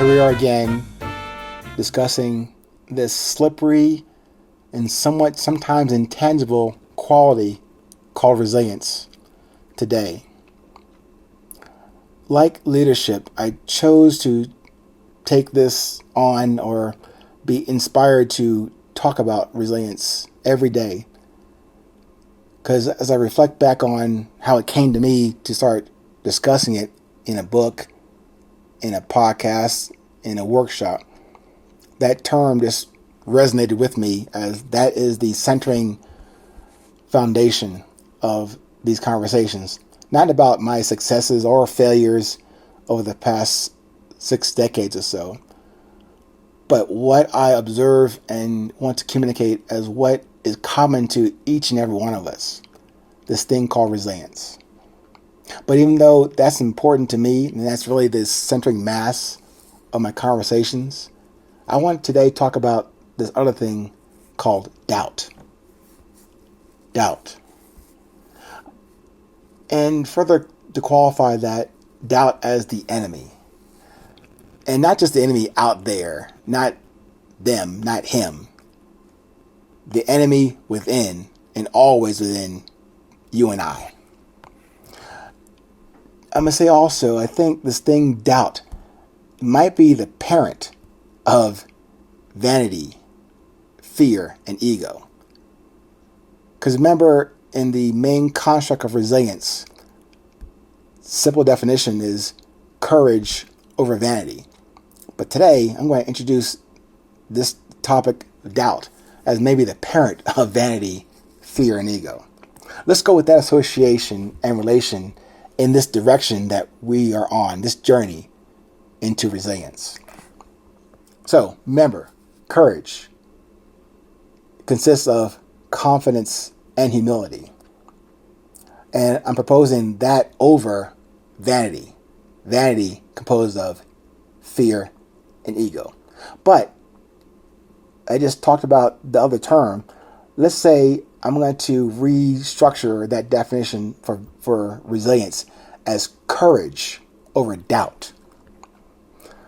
Here we are again discussing this slippery and somewhat sometimes intangible quality called resilience today. Like leadership, I chose to take this on or be inspired to talk about resilience every day. Because as I reflect back on how it came to me to start discussing it in a book, in a podcast, in a workshop, that term just resonated with me as that is the centering foundation of these conversations. Not about my successes or failures over the past 6 decades or so, but what I observe and want to communicate as what is common to each and every one of us. This thing called resilience. But even though that's important to me, and that's really the centering mass of my conversations, I want today to talk about this other thing called doubt. Doubt. And further to qualify that, doubt as the enemy. And not just the enemy out there, not them, not him. The enemy within, and always within you and I. I'm going to say also, I think this thing, doubt, might be the parent of vanity, fear, and ego. Because remember, in the main construct of resilience, simple definition is courage over vanity. But today, I'm going to introduce this topic, doubt, as maybe the parent of vanity, fear, and ego. Let's go with that association and relation in this direction that we are on, this journey into resilience. So, remember, courage consists of confidence and humility. And I'm proposing that over vanity. Vanity composed of fear and ego. But I just talked about the other term. Let's say I'm going to restructure that definition for resilience as courage over doubt.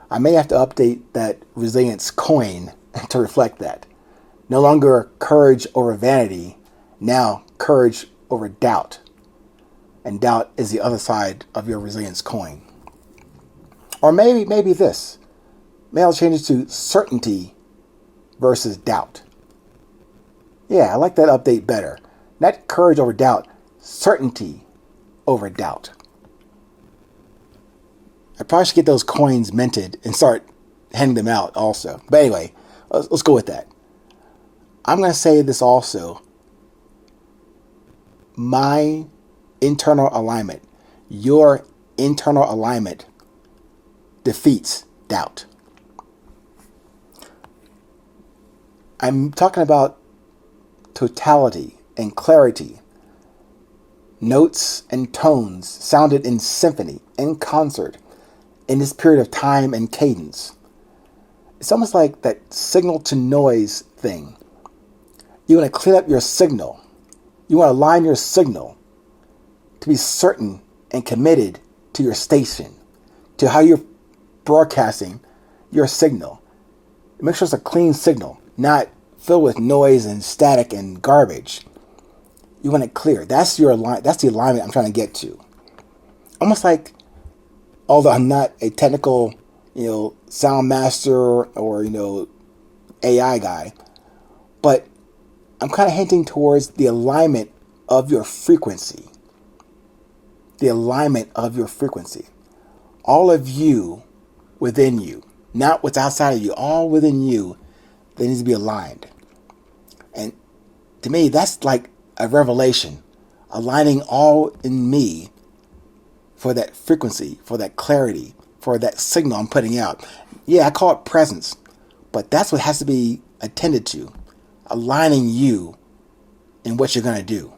I may have to update that resilience coin to reflect that. No longer courage over vanity, now courage over doubt. And doubt is the other side of your resilience coin. Or maybe this. Maybe I'll change it to certainty versus doubt. Yeah, I like that update better. Not courage over doubt, certainty over doubt. I probably should get those coins minted and start handing them out also. But anyway, let's go with that. I'm going to say this also. My internal alignment, your internal alignment defeats doubt. I'm talking about totality and clarity, notes and tones sounded in symphony, in concert, in this period of time and cadence. It's almost like that signal to noise thing. You want to clean up your signal. You want to align your signal to be certain and committed to your station, to how you're broadcasting your signal. Make sure it's a clean signal, not filled with noise and static and garbage. You want it clear. That's the alignment I'm trying to get to. Almost like, although I'm not a technical, sound master or, AI guy, but I'm kind of hinting towards the alignment of your frequency. The alignment of your frequency. All of you within you, not what's outside of you, all within you, they need to be aligned. And to me, that's like a revelation, aligning all in me for that frequency, for that clarity, for that signal I'm putting out. Yeah, I call it presence, but that's what has to be attended to, aligning you in what you're going to do.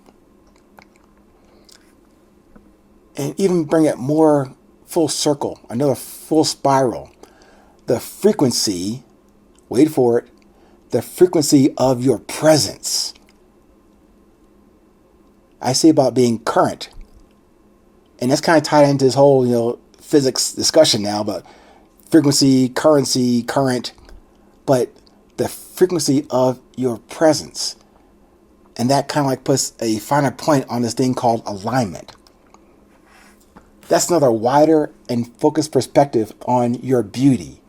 And even bring it more full circle, another full spiral. The frequency, wait for it, the frequency of your presence. I say about being current. And that's kind of tied into this whole, physics discussion now, but frequency, currency, current, but the frequency of your presence. And that kind of like puts a finer point on this thing called alignment. That's another wider and focused perspective on your beauty,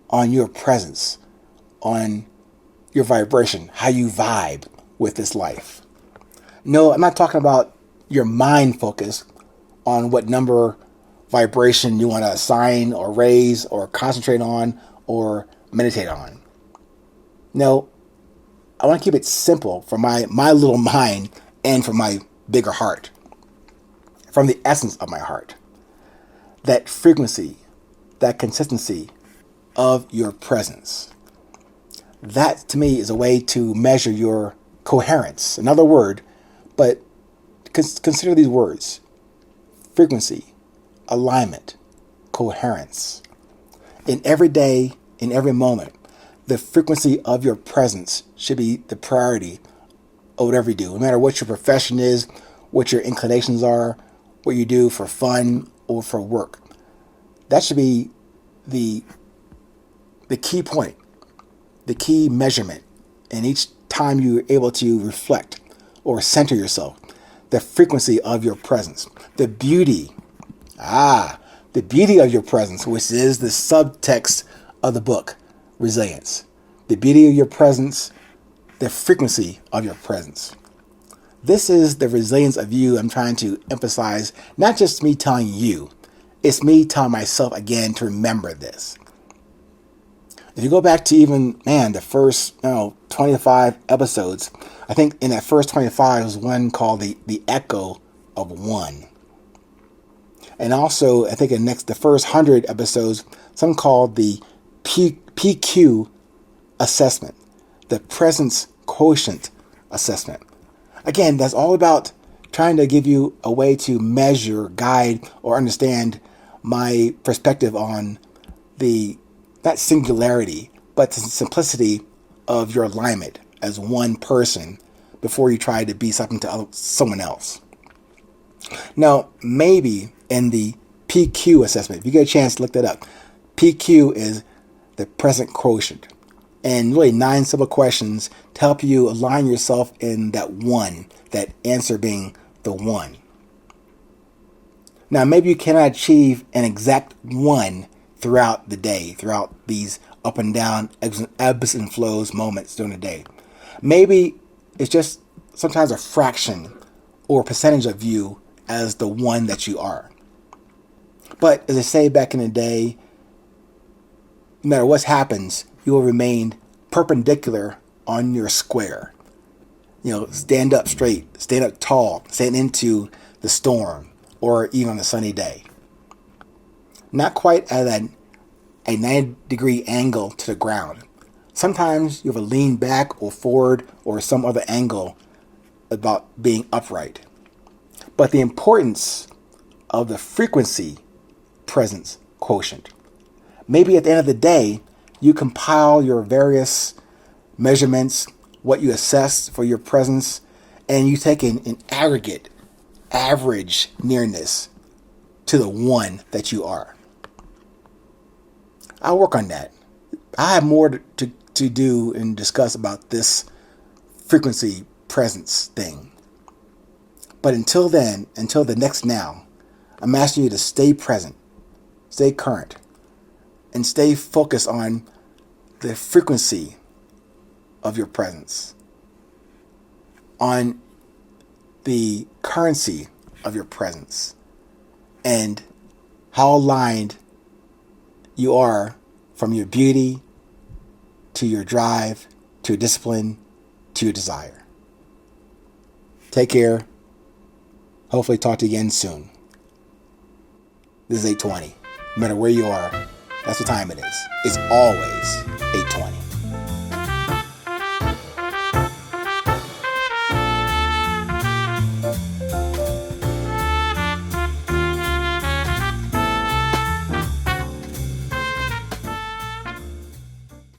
on your presence, on your vibration, how you vibe with this life. No, I'm not talking about your mind focus on what number vibration you want to assign or raise or concentrate on or meditate on. No, I want to keep it simple for my little mind and for my bigger heart, from the essence of my heart. That frequency, that consistency of your presence. That to me is a way to measure your coherence. Another word, but consider these words: frequency, alignment, coherence. In every day, in every moment, the frequency of your presence should be the priority of whatever you do. No matter what your profession is, what your inclinations are, what you do for fun or for work. That should be the key point, the key measurement. And each time you're able to reflect or center yourself, the frequency of your presence, the beauty of your presence, which is the subtext of the book, Resilience. The beauty of your presence, the frequency of your presence. This is the resilience of you I'm trying to emphasize, not just me telling you, it's me telling myself again to remember this. If you go back to even, the first 25 episodes, I think in that first 25 was one called the Echo of One. And also, I think the first 100 episodes, some called the PQ assessment, the presence quotient assessment. Again, that's all about trying to give you a way to measure, guide, or understand my perspective on the, not singularity, but the simplicity of your alignment as one person before you try to be something to someone else. Now, maybe in the PQ assessment, if you get a chance to look that up, PQ is the present quotient. And really 9 simple questions to help you align yourself in that one, that answer being the one. Now, maybe you cannot achieve an exact one throughout the day, throughout these up and down, ebbs and flows moments during the day. Maybe it's just sometimes a fraction or percentage of you as the one that you are. But as I say back in the day, no matter what happens, you will remain perpendicular on your square. Stand up straight, stand up tall, stand into the storm, or even on a sunny day. Not quite at a 90-degree angle to the ground. Sometimes you have a lean back or forward or some other angle about being upright. But the importance of the frequency presence quotient. Maybe at the end of the day, you compile your various measurements, what you assess for your presence, and you take an aggregate, average nearness to the one that you are. I'll work on that. I have more to do and discuss about this frequency presence thing. But until then, until the next now, I'm asking you to stay present, stay current, and stay focused on the frequency of your presence, on the currency of your presence, and how aligned you are from your beauty to your drive, to your discipline, to your desire. Take care. Hopefully talk to you again soon. This is 8:20. No matter where you are, that's what time it is. It's always 8:20.